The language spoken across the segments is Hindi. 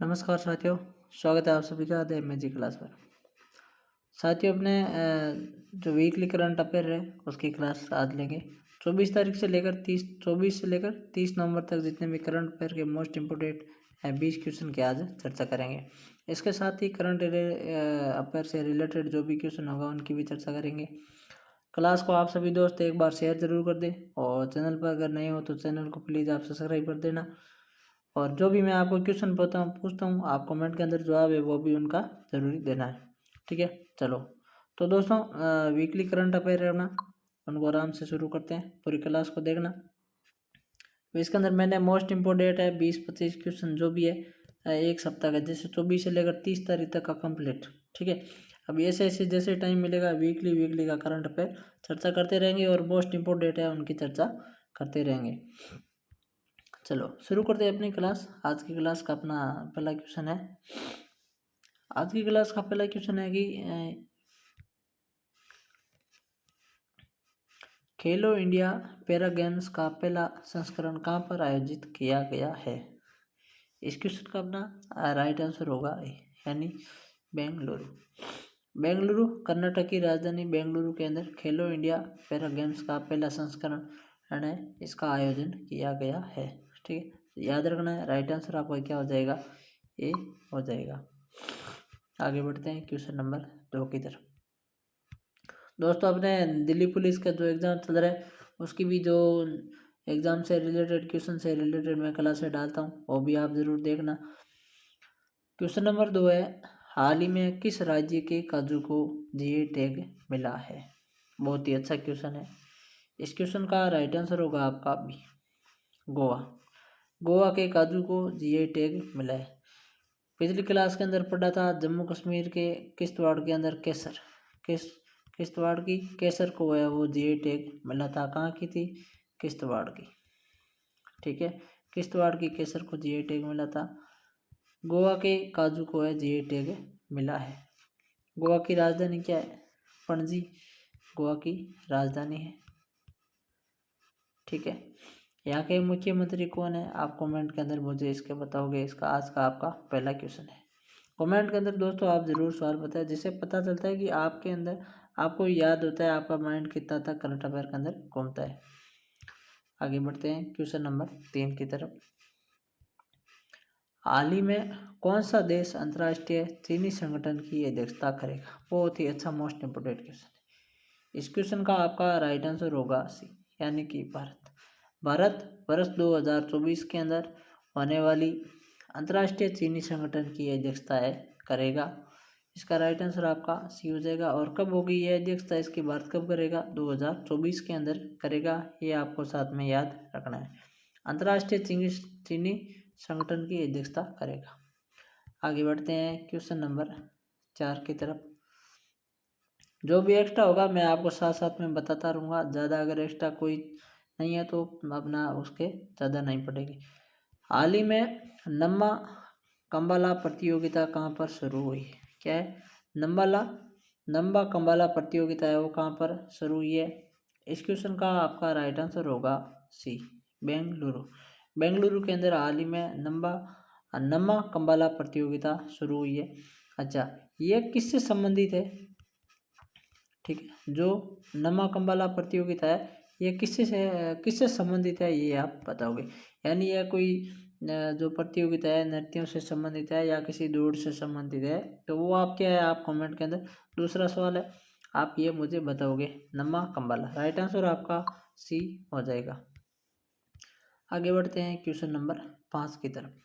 नमस्कार साथियों, स्वागत है आप सभी का द एमएजी क्लास पर। साथियों अपने जो वीकली करंट अफेयर है उसकी क्लास आज लेंगे 24 तारीख से लेकर 30 नवंबर तक जितने भी करंट अफेयर के मोस्ट इम्पोर्टेंट 20 क्वेश्चन की आज चर्चा करेंगे। इसके साथ ही करंट अफेयर से रिलेटेड जो भी क्वेश्चन होगा उनकी भी चर्चा करेंगे। क्लास को आप सभी दोस्त एक बार शेयर जरूर कर दें और चैनल पर अगर नए हो तो चैनल को प्लीज़ आप सब्सक्राइब कर देना। और जो भी मैं आपको क्वेश्चन पूछता हूँ आप कमेंट के अंदर जवाब है वो भी उनका ज़रूरी देना है। ठीक है, चलो तो दोस्तों वीकली करंट अफेयर है अपना, उनको आराम से शुरू करते हैं। पूरी क्लास को देखना। तो इसके अंदर मैंने मोस्ट इम्पोर्टेंट है 20-25 क्वेश्चन जो भी है एक सप्ताह का, जैसे 24 से लेकर 30 तारीख तक का कंप्लीट। ठीक है, अब ऐसे ऐसे जैसे टाइम मिलेगा वीकली का करंट अफेयर चर्चा करते रहेंगे और मोस्ट इम्पोर्टेंट है उनकी चर्चा करते रहेंगे। चलो शुरू करते हैं अपनी क्लास। आज की क्लास का अपना पहला क्वेश्चन है। आज की क्लास का पहला क्वेश्चन है कि खेलो इंडिया पैरा गेम्स का पहला संस्करण कहाँ पर आयोजित किया गया है। इस क्वेश्चन का अपना राइट आंसर होगा यानी बेंगलुरु। बेंगलुरु कर्नाटक की राजधानी बेंगलुरु के अंदर खेलो इंडिया पैरा गेम्स का पहला संस्करण है, इसका आयोजन किया गया है। ठीक है, याद रखना है। राइट आंसर आपका क्या हो जाएगा, ए हो जाएगा। आगे बढ़ते हैं क्वेश्चन नंबर 2 की तरफ। दोस्तों अपने दिल्ली पुलिस का जो एग्ज़ाम चल रहा है उसकी भी जो एग्ज़ाम से रिलेटेड क्वेश्चन से रिलेटेड मैं क्लास में डालता हूँ, वो भी आप ज़रूर देखना। क्वेश्चन नंबर 2 है, हाल ही में किस राज्य के काजू को जीआई टैग मिला है। बहुत ही अच्छा क्वेश्चन है। इस क्वेश्चन का राइट आंसर होगा आपका बी, गोवा। गोवा के काजू को जीआई टैग मिला है। पिछली क्लास के अंदर पढ़ा था जम्मू कश्मीर के किश्तवाड़ के अंदर केसर, किश्तवाड़ की केसर को है वो जीआई टैग मिला था। कहाँ की थी, किश्तवाड़ की। ठीक है, किश्तवाड़ की केसर को जीआई टैग मिला था। गोवा के काजू को है जीआई टैग मिला है। गोवा की राजधानी क्या है, पणजी गोवा की राजधानी है। ठीक है, यहाँ के मुख्यमंत्री कौन है, आप कमेंट के अंदर मुझे इसके बताओगे। इसका आज का आपका पहला क्वेश्चन है। कमेंट के अंदर दोस्तों आप ज़रूर सवाल बताएं, जिससे पता चलता है कि आपके अंदर आपको याद होता है, आपका माइंड कितना तक करंट अफेयर के अंदर घूमता है। आगे बढ़ते हैं क्वेश्चन नंबर 3 की तरफ। हाल ही में कौन सा देश अंतर्राष्ट्रीय चीनी संगठन की अध्यक्षता करेगा। बहुत ही अच्छा मोस्ट इम्पोर्टेंट क्वेश्चन है। इस क्वेश्चन का आपका राइट आंसर होगा सी, यानी कि भारत। भारत वर्ष 2024 के अंदर होने वाली अंतर्राष्ट्रीय चीनी संगठन की अध्यक्षता करेगा। इसका राइट आंसर आपका सी हो जाएगा। और कब होगी ये अध्यक्षता, इसकी बात कब करेगा, 2024 के अंदर करेगा। ये आपको साथ में याद रखना है। अंतर्राष्ट्रीय चीनी संगठन की अध्यक्षता करेगा। आगे बढ़ते हैं क्वेश्चन नंबर 4 की तरफ। जो भी एक्स्ट्रा होगा मैं आपको साथ साथ में बताता रहूँगा। ज़्यादा अगर एक्स्ट्रा कोई नहीं है तो अपना उसके ज़्यादा नहीं पड़ेगी। हाल ही में नम्मा कंबाला प्रतियोगिता कहाँ पर शुरू हुई है। क्या है, नम्बा कंबाला प्रतियोगिता है वो कहाँ पर शुरू हुई है। इस क्वेश्चन का आपका राइट आंसर होगा सी, बेंगलुरु। बेंगलुरु के अंदर हाल ही में नम्मा कंबाला प्रतियोगिता शुरू हुई है। अच्छा, ये किससे संबंधित है। ठीक है, जो नम्मा कंबाला प्रतियोगिता है ये किससे संबंधित है ये आप बताओगे। यानी यह कोई जो प्रतियोगिता है नृत्यों से संबंधित है या किसी दौड़ से संबंधित है, तो वो आप क्या है आप कमेंट के अंदर। दूसरा सवाल है, आप ये मुझे बताओगे नम्मा कंबाला। राइट आंसर आपका सी हो जाएगा। आगे बढ़ते हैं क्वेश्चन नंबर 5 की तरफ।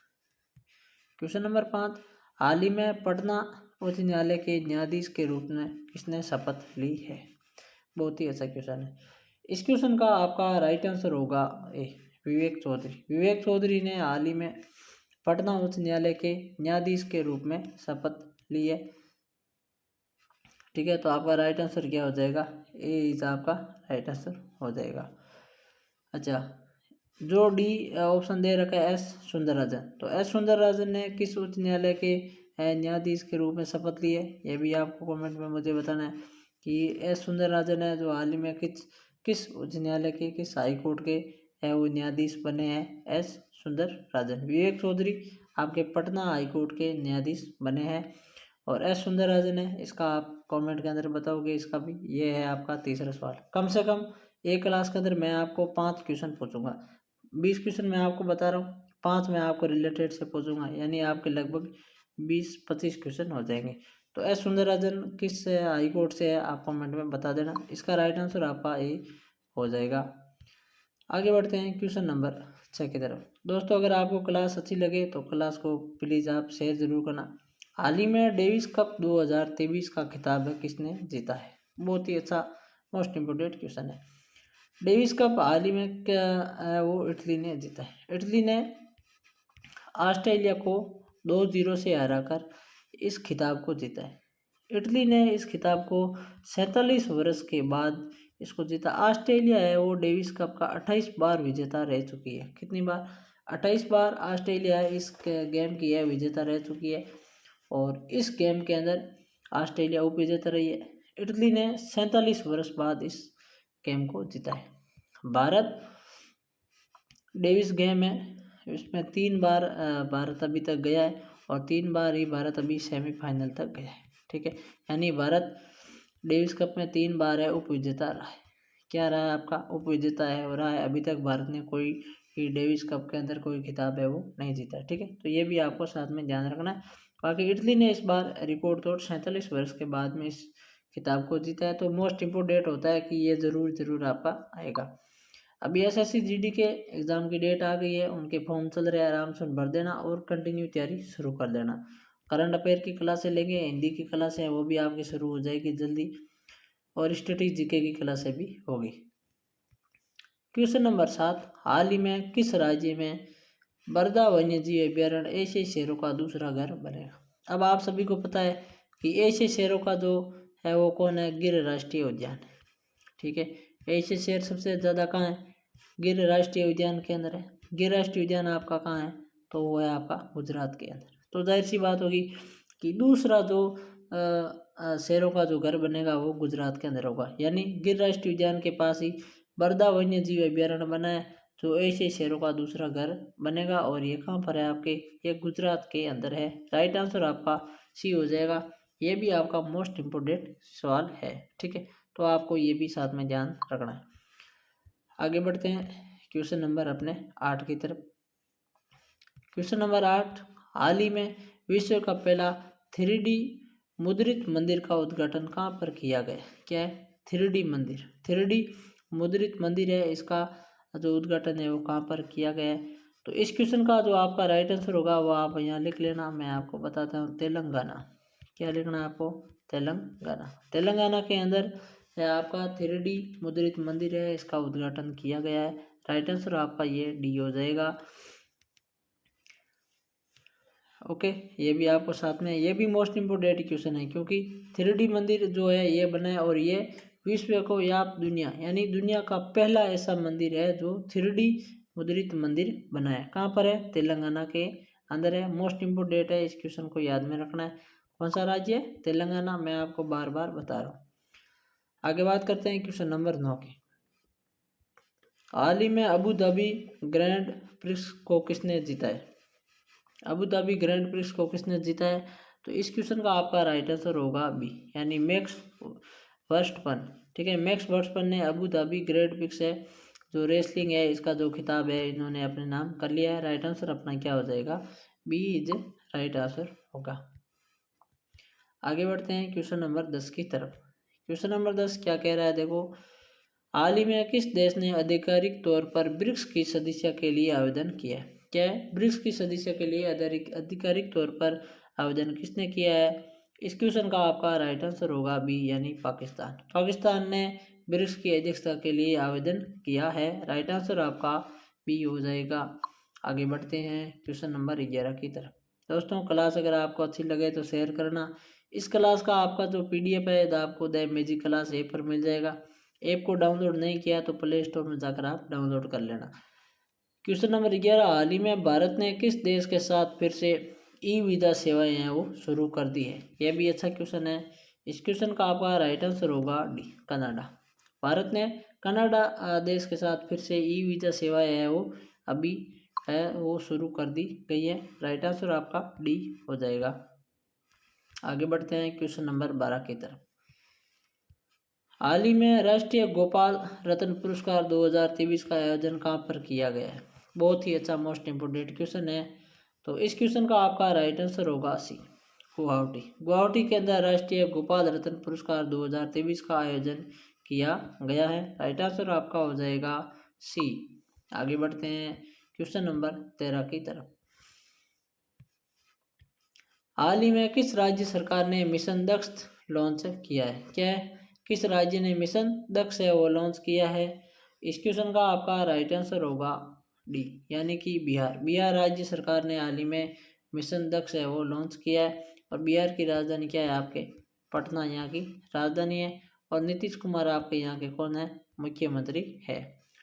क्वेश्चन नंबर 5, हाल ही में पटना उच्च न्यायालय के न्यायाधीश के रूप में किसने शपथ ली है। बहुत ही अच्छा क्वेश्चन है। इस क्वेश्चन का आपका राइट आंसर होगा ए, विवेक चौधरी। विवेक चौधरी ने हाल ही में पटना उच्च न्यायालय के न्यायाधीश के रूप में शपथ ली है। ठीक है, तो आपका राइट आंसर क्या हो जाएगा, ए इज आपका राइट आंसर हो जाएगा। अच्छा, जो डी ऑप्शन दे रखा है एस सुंदरराजन, तो एस सुंदरराजन ने किस उच्च न्यायालय के न्यायाधीश के रूप में शपथ ली है, ये भी आपको कमेंट में मुझे बताना है कि एस सुंदरराजन है जो हाल ही में किस उच्च न्यायालय के किस हाई कोर्ट के वो न्यायाधीश बने हैं एस सुंदरराजन। विवेक चौधरी आपके पटना हाई कोर्ट के न्यायाधीश बने हैं। और एस सुंदरराजन है, इसका आप कमेंट के अंदर बताओगे इसका भी। ये है आपका तीसरा सवाल। कम से कम एक क्लास के अंदर मैं आपको 5 क्वेश्चन पूछूंगा। 20 क्वेश्चन मैं आपको बता रहा हूँ, 5 मैं आपको रिलेटेड से पूछूंगा, यानी आपके लगभग 20-25 क्वेश्चन हो जाएंगे। तो एस सुंदरराजन किस हाई कोर्ट से है आप कमेंट में बता देना। इसका राइट आंसर आपका ए हो जाएगा। आगे बढ़ते हैं क्वेश्चन नंबर 6 की तरफ। दोस्तों अगर आपको क्लास अच्छी लगे तो क्लास को प्लीज़ आप शेयर ज़रूर करना। हाल ही में डेविस कप 2023 का खिताब किसने जीता है? बहुत ही अच्छा मोस्ट इम्पोर्टेंट क्वेश्चन है। डेविस कप हाल ही में क्या वो इटली ने जीता है। इटली ने ऑस्ट्रेलिया को 2-0 से हराकर इस खिताब को जीता है। इटली ने इस खिताब को 47 वर्ष के बाद इसको जीता। ऑस्ट्रेलिया है वो डेविस कप का 28 बार विजेता रह चुकी है। कितनी बार? 28 बार ऑस्ट्रेलिया इस गेम की है विजेता रह चुकी है। और इस गेम के अंदर ऑस्ट्रेलिया उप विजेता रही है। इटली ने 47 वर्ष बाद इस गेम को जीता है। भारत डेविस गेम है, इसमें 3 बार भारत अभी तक गया है और 3 बार ही भारत अभी सेमीफाइनल तक गया है। ठीक है, यानी भारत डेविस कप में 3 बार है उप विजेता रहा है। क्या रहा है आपका? उप विजेता है और रहा है। अभी तक भारत ने कोई ही डेविस कप के अंदर कोई खिताब है वो नहीं जीता। ठीक है, तो ये भी आपको साथ में ध्यान रखना है। बाकी इटली ने इस बार रिकॉर्ड तोड़ 47 वर्ष के बाद में इस खिताब को जीता है। तो मोस्ट इम्पोर्टेंट होता है कि ये ज़रूर आपका आएगा। अभी एसएससी जीडी के एग्ज़ाम की डेट आ गई है, उनके फॉर्म चल रहे हैं, आराम से भर देना और कंटिन्यू तैयारी शुरू कर देना। करंट अफेयर की क्लासें लेंगे, हिंदी की क्लासें हैं वो भी आपकी शुरू हो जाएगी जल्दी, और स्टैटिस्टिक्स जीके की क्लासें भी होगी। क्वेश्चन नंबर 7, हाल ही में किस राज्य में बरदा वन्यजीव अभ्यारण्य एशियाई शेरों का दूसरा घर बनेगा? अब आप सभी को पता है कि एशियाई शेरों का जो है वो कौन है? गिर राष्ट्रीय उद्यान है। ठीक है, एशियाई शेर सबसे ज़्यादा कहाँ है? गिर राष्ट्रीय उद्यान के अंदर है। गिर राष्ट्रीय उद्यान आपका कहाँ है? तो वो है आपका गुजरात के अंदर। तो जाहिर सी बात होगी कि दूसरा जो शेरों का जो घर बनेगा वो गुजरात के अंदर होगा, यानी गिर राष्ट्रीय उद्यान के पास ही बरदा वन्य जीव अभ्यारण्य बना है जो एशियाई शेरों का दूसरा घर बनेगा। और ये कहाँ पर है आपके? ये गुजरात के अंदर है। राइट आंसर आपका सी हो जाएगा। ये भी आपका मोस्ट इम्पोर्टेंट सवाल है। ठीक है, तो आपको ये भी साथ में ध्यान रखना है। आगे बढ़ते हैं क्वेश्चन नंबर अपने 8 की तरफ। क्वेश्चन नंबर 8, हाल ही में विश्व का पहला 3D मुद्रित मंदिर का उद्घाटन कहाँ पर किया गया? क्या है? 3D मंदिर, 3D मुद्रित मंदिर है, इसका जो उद्घाटन है वो कहाँ पर किया गया है? तो इस क्वेश्चन का जो आपका राइट आंसर होगा वो आप यहाँ लिख लेना। मैं आपको बताता हूँ, तेलंगाना। क्या लिखना है आपको? तेलंगाना। तेलंगाना के अंदर है आपका 3D मुद्रित मंदिर है, इसका उद्घाटन किया गया है। राइट आंसर आपका ये डी हो जाएगा। ओके, ये भी आपको साथ में, ये भी मोस्ट इम्पोर्टेंट क्वेश्चन है क्योंकि 3D मंदिर जो है ये बना है और ये विश्व को या दुनिया यानी दुनिया का पहला ऐसा मंदिर है जो 3D मुद्रित मंदिर बना है। कहाँ पर है? तेलंगाना के अंदर है। मोस्ट इम्पोर्टेंट है, इस क्वेश्चन को याद में रखना है। कौन सा राज्य है? तेलंगाना। मैं आपको बार बार बता रहा हूँ। आगे बात करते हैं क्वेश्चन नंबर 9 की। हाल ही में अबू धाबी ग्रैंड प्रिक्स को किसने जीता है? अबू धाबी ग्रैंड प्रिक्स को किसने जीता है? तो इस क्वेश्चन का आपका राइट आंसर होगा बी, यानी मैक्स वर्स्टपन। ठीक है, मैक्स वर्स्टपन ने अबू धाबी ग्रैंड प्रिक्स है जो रेसलिंग है इसका जो खिताब है इन्होंने अपने नाम कर लिया है। राइट आंसर अपना क्या हो जाएगा? बी इज राइट आंसर होगा। आगे बढ़ते हैं क्वेश्चन नंबर 10 की तरफ। क्वेश्चन नंबर 10 क्या कह रहा है? देखो, हाल ही में किस देश ने आधिकारिक तौर पर ब्रिक्स की सदस्यता के लिए आवेदन किया है? क्या है? ब्रिक्स की सदस्यता के लिए आधिकारिक तौर पर आवेदन किसने किया है? इस क्वेश्चन का आपका राइट आंसर होगा बी, यानी पाकिस्तान। पाकिस्तान ने ब्रिक्स की अध्यक्षता के लिए आवेदन किया है। राइट आंसर आपका बी हो जाएगा। आगे बढ़ते हैं क्वेश्चन नंबर 11 की तरफ। दोस्तों क्लास अगर आपको अच्छी लगे तो शेयर करना। इस क्लास का आपका जो PDF है आपको द मैजिक क्लास ऐप पर मिल जाएगा। ऐप को डाउनलोड नहीं किया तो प्ले स्टोर में जाकर आप डाउनलोड कर लेना। क्वेश्चन नंबर 11, हाल ही में भारत ने किस देश के साथ फिर से ई वीज़ा सेवाएं हैं वो शुरू कर दी है? यह भी अच्छा क्वेश्चन है। इस क्वेश्चन का आपका राइट आंसर होगा डी, कनाडा। भारत ने कनाडा देश के साथ फिर से ई वीज़ा सेवाएं हैं वो अभी है वो शुरू कर दी गई है। राइट आंसर आपका डी हो जाएगा। आगे बढ़ते हैं क्वेश्चन नंबर 12 की तरफ। हाल ही में राष्ट्रीय गोपाल रत्न पुरस्कार 2023 का आयोजन कहाँ पर किया गया है? बहुत ही अच्छा मोस्ट इम्पोर्टेंट क्वेश्चन है। तो इस क्वेश्चन का आपका राइट आंसर होगा सी, गुवाहाटी। गुवाहाटी के अंदर राष्ट्रीय गोपाल रत्न पुरस्कार 2023 का आयोजन किया गया है। राइट आंसर आपका हो जाएगा सी। आगे बढ़ते हैं क्वेश्चन नंबर 13 की तरफ। हाल ही में किस राज्य सरकार ने मिशन दक्ष लॉन्च किया है? क्या है? किस राज्य ने मिशन दक्ष है वो लॉन्च किया है? इस क्वेश्चन का आपका राइट आंसर होगा डी, यानी कि बिहार। बिहार राज्य सरकार ने हाल ही में मिशन दक्ष है वो लॉन्च किया है। और बिहार की राजधानी क्या है आपके? पटना यहाँ की राजधानी है। और नीतीश कुमार आपके यहाँ के कौन है? मुख्यमंत्री है।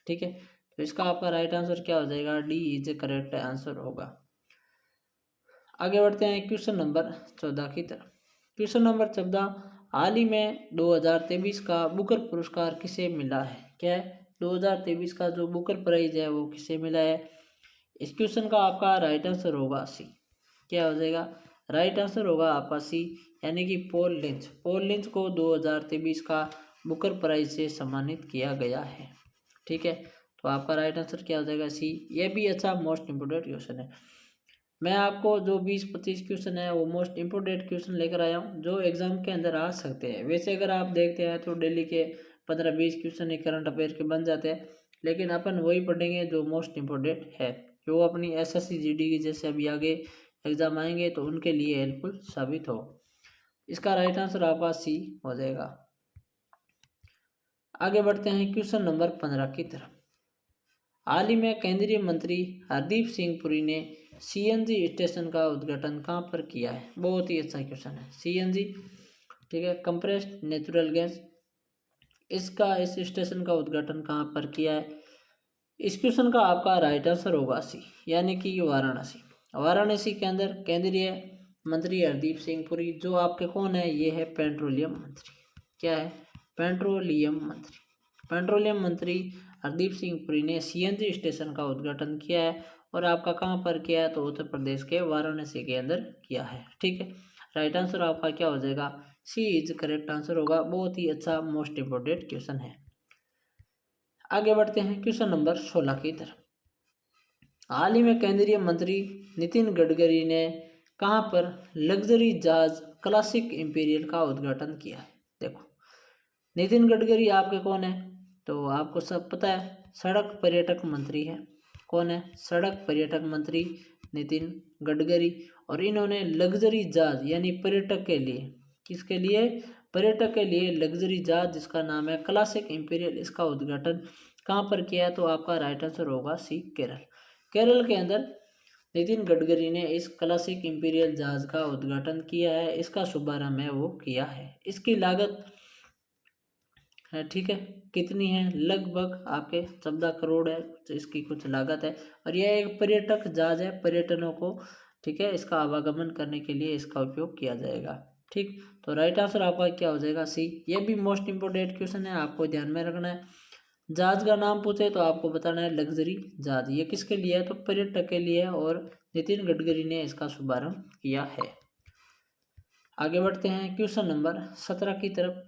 ठीक है, तो इसका आपका राइट आंसर क्या हो जाएगा? D is A correct answer होगा। आगे बढ़ते हैं क्वेश्चन नंबर 14 की तरफ। क्वेश्चन नंबर 14, हाल ही में 2023 का बुकर पुरस्कार किसे मिला है? क्या है? 2023 का जो बुकर प्राइज है वो किसे मिला है? इस क्वेश्चन का आपका राइट आंसर होगा सी। क्या हो जाएगा? राइट आंसर होगा आपका सी, यानी कि पॉल लिंच। पॉल लिंच को 2023 का बुकर प्राइज से सम्मानित किया गया है। ठीक है, तो आपका राइट आंसर क्या हो जाएगा? सी। ये भी अच्छा मोस्ट इम्पोर्टेंट क्वेश्चन है। मैं आपको जो 20-25 क्वेश्चन है वो मोस्ट इम्पोर्टेंट क्वेश्चन लेकर आया हूँ जो एग्जाम के अंदर आ सकते हैं। वैसे अगर आप देखते हैं तो डेली के 15-20 क्वेश्चन ही करंट अफेयर के बन जाते हैं, लेकिन अपन वही पढ़ेंगे जो मोस्ट इम्पोर्टेंट है, जो अपनी SSC GD की जैसे अभी आगे एग्जाम आएंगे तो उनके लिए हेल्पफुल साबित हो। इसका राइट आंसर आपका सी हो जाएगा। आगे बढ़ते हैं क्वेश्चन नंबर 15 की तरफ। हाल ही में केंद्रीय मंत्री हरदीप सिंह पुरी ने CNG स्टेशन का उद्घाटन कहाँ पर किया है? बहुत ही अच्छा क्वेश्चन है। CNG, ठीक है, कंप्रेस्ड नेचुरल गैस, इसका इस स्टेशन का उद्घाटन कहाँ पर किया है? इस क्वेश्चन का आपका राइट आंसर होगा सी, यानी कि वाराणसी। वाराणसी के अंदर केंद्रीय मंत्री हरदीप सिंह पुरी, जो आपके कौन है? ये है पेट्रोलियम मंत्री। क्या है? पेट्रोलियम मंत्री। पेट्रोलियम मंत्री हरदीप सिंह पुरी ने CNG स्टेशन का उद्घाटन किया है। और आपका कहाँ पर किया है? तो उत्तर प्रदेश के वाराणसी के अंदर किया है। ठीक है, राइट आंसर आपका क्या हो जाएगा? सी इज करेक्ट आंसर होगा। बहुत ही अच्छा मोस्ट इम्पोर्टेंट क्वेश्चन है। आगे बढ़ते हैं क्वेश्चन नंबर 16 की तरफ। हाल ही में केंद्रीय मंत्री नितिन गडकरी ने कहाँ पर लग्जरी जहाज क्लासिक इंपीरियल का उद्घाटन किया है? देखो, नितिन गडकरी आपके कौन है? तो आपको सब पता है, सड़क पर्यटक मंत्री है। कौन है? सड़क पर्यटक मंत्री नितिन गडकरी। और इन्होंने लग्जरी जहाज यानी पर्यटक के लिए, किसके लिए? पर्यटक के लिए लग्जरी जहाज जिसका नाम है क्लासिक इंपीरियल, इसका उद्घाटन कहाँ पर किया है? तो आपका राइट आंसर होगा सी, केरल। केरल के अंदर नितिन गडकरी ने इस क्लासिक इंपीरियल जहाज का उद्घाटन किया है। इसका शुभारंभ है वो किया है। इसकी लागत है, ठीक है, कितनी है? लगभग आपके 14 करोड़ है, तो इसकी कुछ लागत है। और यह एक पर्यटक जहाज है, पर्यटनों को, ठीक है, इसका आवागमन करने के लिए इसका उपयोग किया जाएगा। ठीक, तो राइट आंसर आपका क्या हो जाएगा? सी। ये भी मोस्ट इंपोर्टेंट क्वेश्चन है, आपको ध्यान में रखना है। जहाज का नाम पूछे तो आपको बताना है लग्जरी जहाज। ये किसके लिए है? तो पर्यटक के लिए है। और नितिन गडकरी ने इसका शुभारंभ किया है। आगे बढ़ते हैं क्वेश्चन नंबर 17 की तरफ।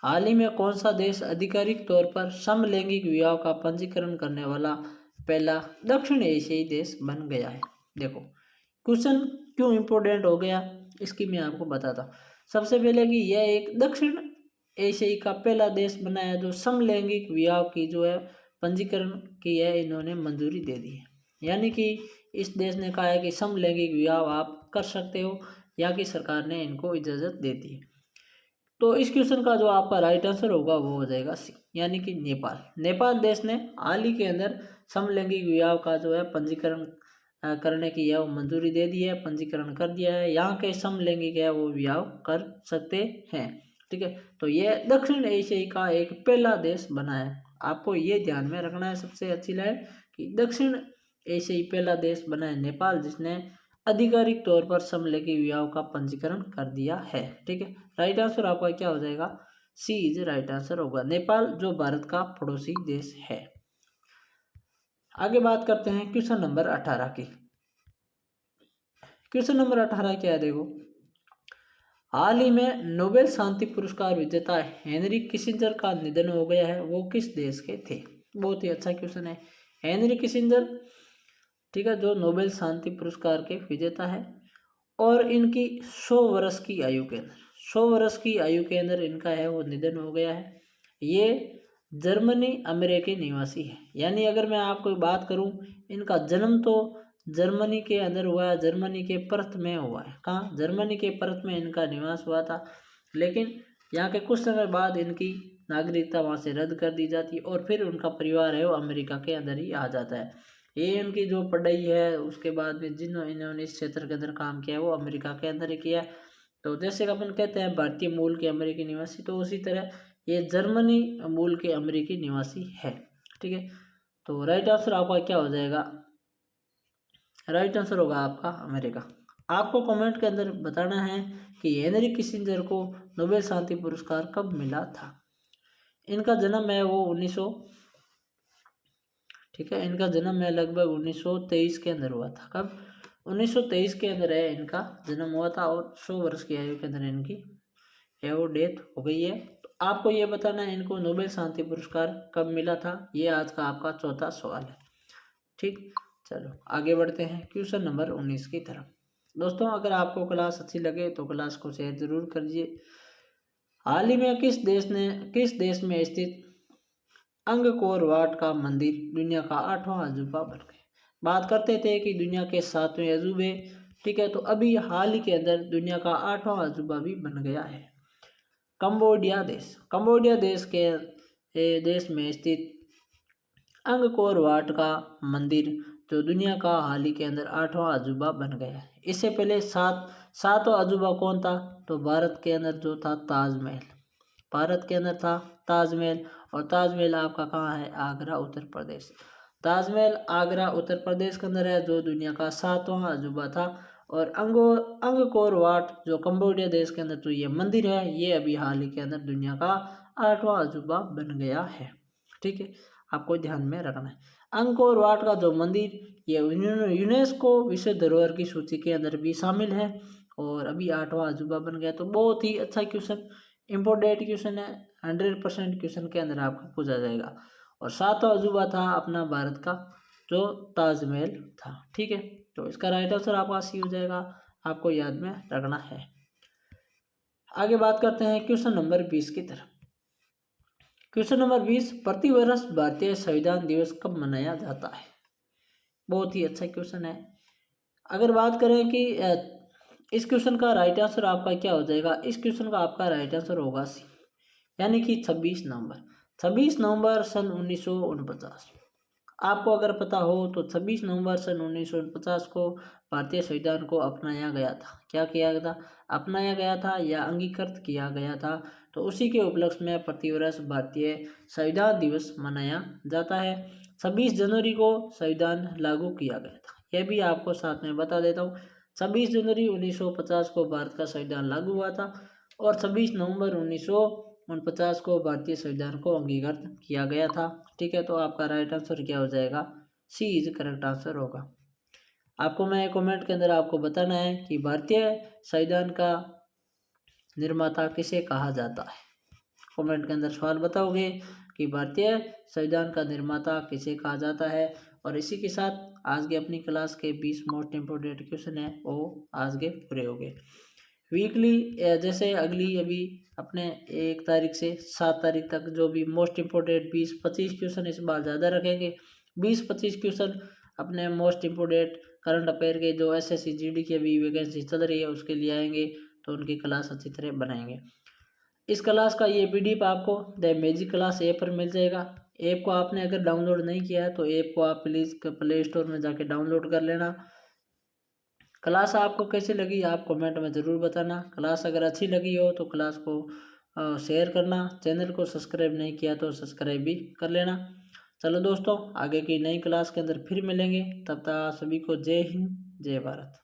हाल ही में कौन सा देश आधिकारिक तौर पर समलैंगिक विवाह का पंजीकरण करने वाला पहला दक्षिण एशियाई देश बन गया है? देखो, क्वेश्चन क्यों इम्पोर्टेंट हो गया इसकी मैं आपको बताता हूँ। सबसे पहले कि यह एक दक्षिण एशियाई का पहला देश बना है जो समलैंगिक विवाह की जो है पंजीकरण की है, इन्होंने मंजूरी दे दी है। यानी कि इस देश ने कहा है कि समलैंगिक विवाह आप कर सकते हो, यहाँ की सरकार ने इनको इजाज़त दे दी है। तो इस क्वेश्चन का जो आपका राइट आंसर होगा वो हो जाएगा सी, यानी कि नेपाल। नेपाल देश ने हाल ही के अंदर समलैंगिक विवाह का जो है पंजीकरण करने की है वो मंजूरी दे दी है, पंजीकरण कर दिया है। यहाँ के समलैंगिक है वो विवाह कर सकते हैं। ठीक है, तो ये दक्षिण एशिया का एक पहला देश बना है। आपको ये ध्यान में रखना है सबसे अच्छी लाइन कि दक्षिण एशियाई पहला देश बना है नेपाल, जिसने आधिकारिक तौर पर समलैंगिक विवाह का पंजीकरण कर दिया है। ठीक है, राइट आंसर आपका क्या हो जाएगा? सी इज राइट आंसर होगा, नेपाल, जो भारत का पड़ोसी देश है। आगे बात करते हैं क्वेश्चन नंबर 18 की। क्वेश्चन नंबर 18 क्या है देखो, हाल ही में नोबेल शांति पुरस्कार विजेता हेनरी किसिंजर का निधन हो गया है, वो किस देश के थे? बहुत ही अच्छा क्वेश्चन है। हेनरी किसिंजर, ठीक है, जो नोबेल शांति पुरस्कार के विजेता है, और इनकी 100 वर्ष की आयु के अंदर, 100 वर्ष की आयु के अंदर इनका है वो निधन हो गया है। ये जर्मनी अमेरिकी निवासी है। यानी अगर मैं आपको बात करूं, इनका जन्म तो जर्मनी के अंदर हुआ है, जर्मनी के पर्थ में हुआ है। कहाँ? जर्मनी के पर्थ में इनका निवास हुआ था, लेकिन यहाँ के कुछ समय बाद इनकी नागरिकता वहाँ से रद्द कर दी जाती है और फिर उनका परिवार है वो अमेरिका के अंदर ही आ जाता है। ये उनकी जो पढ़ाई है, उसके बाद में इन्होंने इस क्षेत्र के अंदर काम किया है वो अमेरिका के अंदर ही किया है। तो जैसे कि अपन कहते हैं भारतीय मूल के अमेरिकी निवासी, तो उसी तरह ये जर्मनी मूल के अमेरिकी निवासी है। ठीक है, तो राइट आंसर आपका क्या हो जाएगा? राइट आंसर होगा आपका अमेरिका। आपको कमेंट के अंदर बताना है कि हेनरी किसिंजर को नोबेल शांति पुरस्कार कब मिला था। इनका जन्म है वो 1900, ठीक है, इनका जन्म है लगभग 1923 के अंदर हुआ था। कब? 1923 के अंदर है इनका जन्म हुआ था, और 100 वर्ष की आयु के अंदर इनकी है वो डेथ हो गई है। तो आपको ये बताना है इनको नोबेल शांति पुरस्कार कब मिला था। ये आज का आपका चौथा सवाल है। ठीक, चलो आगे बढ़ते हैं क्वेश्चन नंबर 19 की तरफ। दोस्तों, अगर आपको क्लास अच्छी लगे तो क्लास को शेयर जरूर करिए। हाल ही में किस देश में स्थित अंगकोर वाट का मंदिर दुनिया का 8वां अजूबा बन गया? बात करते थे कि दुनिया के 7वें अजूबे, ठीक है, तो अभी हाल ही के अंदर दुनिया का 8वां अजूबा भी बन गया है। कंबोडिया देश, कंबोडिया देश में स्थित अंगकोर वाट का मंदिर जो दुनिया का हाल ही के अंदर 8वां अजूबा बन गया है। इससे पहले सातवां अजूबा कौन था? तो भारत के अंदर जो था ताजमहल, भारत के अंदर था ताजमहल। और ताजमहल आपका कहाँ है? आगरा, उत्तर प्रदेश। ताजमहल आगरा उत्तर प्रदेश के अंदर है, जो दुनिया का 7वां अजूबा था। और अंगकोर वाट जो कंबोडिया देश के अंदर जो ये मंदिर है, ये अभी हाल ही के अंदर दुनिया का 8वां अजूबा बन गया है। ठीक है, आपको ध्यान में रखना है। अंगकोर वाट का जो मंदिर, ये यूनेस्को विश्व धरोहर की सूची के अंदर भी शामिल है और अभी 8वां अजूबा बन गया। तो बहुत ही अच्छा क्वेश्चन, इम्पोर्टेंट क्वेश्चन है, 100% क्वेश्चन के अंदर आपको पूछा जाएगा। और 7वां अजूबा था अपना भारत का जो ताजमहल था। ठीक है, तो इसका राइट आंसर आपका सी हो जाएगा, आपको याद में रखना है। आगे बात करते हैं क्वेश्चन नंबर 20 की तरफ। क्वेश्चन नंबर 20, प्रतिवर्ष भारतीय संविधान दिवस कब मनाया जाता है? बहुत ही अच्छा क्वेश्चन है। अगर बात करें कि इस क्वेश्चन का राइट आंसर आपका क्या हो जाएगा, इस क्वेश्चन का आपका राइट आंसर होगा सी, यानी कि 26 नवंबर। 26 नवंबर सन 1949। आपको अगर पता हो तो 26 नवंबर सन 1949 को भारतीय संविधान को अपनाया गया था। क्या किया गया था? अपनाया गया था या अंगीकृत किया गया था। तो उसी के उपलक्ष्य में प्रतिवर्ष भारतीय संविधान दिवस मनाया जाता है। 26 जनवरी को संविधान लागू किया गया था, यह भी आपको साथ में बता देता हूँ। 26 जनवरी 1950 को भारत का संविधान लागू हुआ था और 26 नवंबर 1949 को भारतीय संविधान को अंगीकृत किया गया था। ठीक है, तो आपका राइट आंसर क्या हो जाएगा? सी इज करेक्ट आंसर होगा। आपको मैं कमेंट के अंदर आपको बताना है कि भारतीय संविधान का निर्माता किसे कहा जाता है। कमेंट के अंदर सवाल बताओगे कि भारतीय संविधान का निर्माता किसे कहा जाता है। और इसी के साथ आज के अपनी क्लास के 20 मोस्ट इम्पोर्टेंट क्वेश्चन है वो आज के पूरे हो गए। वीकली जैसे अगली अभी अपने 1 तारीख से 7 तारीख तक जो भी मोस्ट इम्पोर्टेंट 20-25 क्वेश्चन इस बार ज़्यादा रखेंगे। 20-25 क्वेश्चन अपने मोस्ट इम्पोर्टेंट करंट अफेयर के जो एसएससी जीडी की अभी वैकेंसी चल रही है उसके लिए आएंगे, तो उनकी क्लास अच्छी तरह बनाएंगे। इस क्लास का ये पीडीएफ आपको द मैजिक क्लास ऐप पर मिल जाएगा। ऐप को आपने अगर डाउनलोड नहीं किया है तो ऐप को आप प्लीज़ प्ले स्टोर में जाके डाउनलोड कर लेना। क्लास आपको कैसी लगी आप कमेंट में ज़रूर बताना। क्लास अगर अच्छी लगी हो तो क्लास को शेयर करना। चैनल को सब्सक्राइब नहीं किया तो सब्सक्राइब भी कर लेना। चलो दोस्तों, आगे की नई क्लास के अंदर फिर मिलेंगे, तब तक सभी को जय हिंद जय भारत।